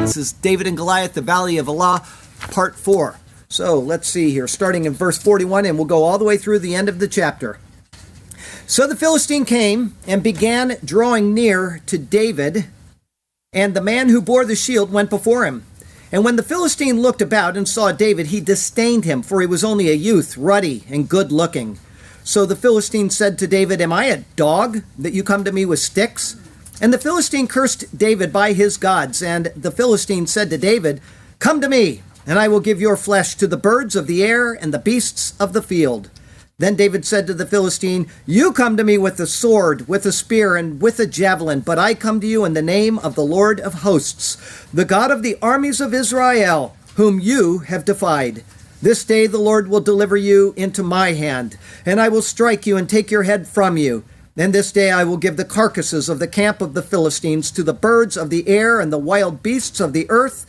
This is David and Goliath, the Valley of Elah, part 4. So let's see here, starting in verse 41, and we'll go all the way through the end of the chapter. So the Philistine came and began drawing near to David, and the man who bore the shield went before him. And when the Philistine looked about and saw David, he disdained him, for he was only a youth, ruddy and good-looking. So the Philistine said to David, "Am I a dog that you come to me with sticks?" And the Philistine cursed David by his gods. And the Philistine said to David, "Come to me, and I will give your flesh to the birds of the air and the beasts of the field." Then David said to the Philistine, "You come to me with a sword, with a spear, and with a javelin, but I come to you in the name of the Lord of hosts, the God of the armies of Israel, whom you have defied. This day the Lord will deliver you into my hand, and I will strike you and take your head from you. And this day I will give the carcasses of the camp of the Philistines to the birds of the air and the wild beasts of the earth,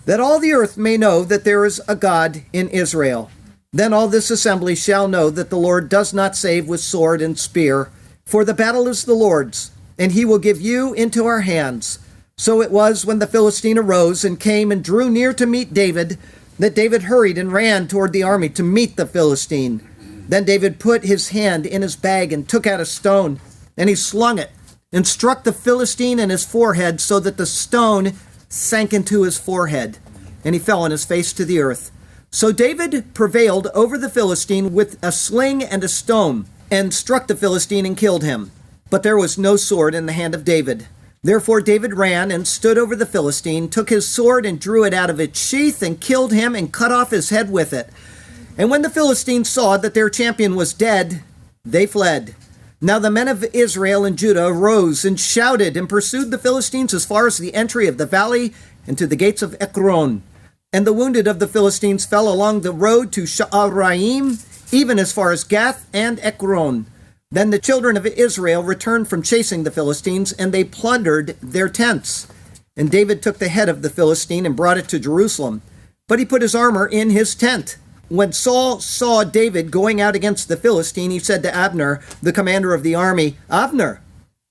that all the earth may know that there is a God in Israel. Then all this assembly shall know that the Lord does not save with sword and spear, for the battle is the Lord's, and he will give you into our hands." So it was when the Philistine arose and came and drew near to meet David, that David hurried and ran toward the army to meet the Philistine. Then David put his hand in his bag and took out a stone, and he slung it and struck the Philistine in his forehead, so that the stone sank into his forehead, and he fell on his face to the earth. So David prevailed over the Philistine with a sling and a stone, and struck the Philistine and killed him. But there was no sword in the hand of David. Therefore David ran and stood over the Philistine, took his sword and drew it out of its sheath, and killed him and cut off his head with it. And when the Philistines saw that their champion was dead, they fled. Now the men of Israel and Judah arose and shouted and pursued the Philistines as far as the entry of the valley and to the gates of Ekron. And the wounded of the Philistines fell along the road to Sha'araim, even as far as Gath and Ekron. Then the children of Israel returned from chasing the Philistines, and they plundered their tents. And David took the head of the Philistine and brought it to Jerusalem. But he put his armor in his tent. When Saul saw David going out against the Philistine, he said to Abner, the commander of the army, "Abner,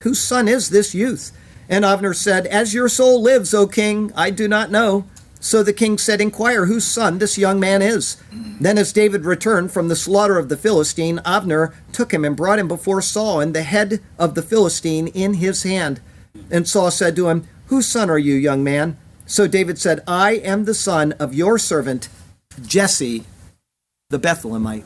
whose son is this youth?" And Abner said, "As your soul lives, O king, I do not know." So the king said, "Inquire whose son this young man is." Then as David returned from the slaughter of the Philistine, Abner took him and brought him before Saul, and the head of the Philistine in his hand. And Saul said to him, "Whose son are you, young man?" So David said, "I am the son of your servant Jesse the Bethlehemite."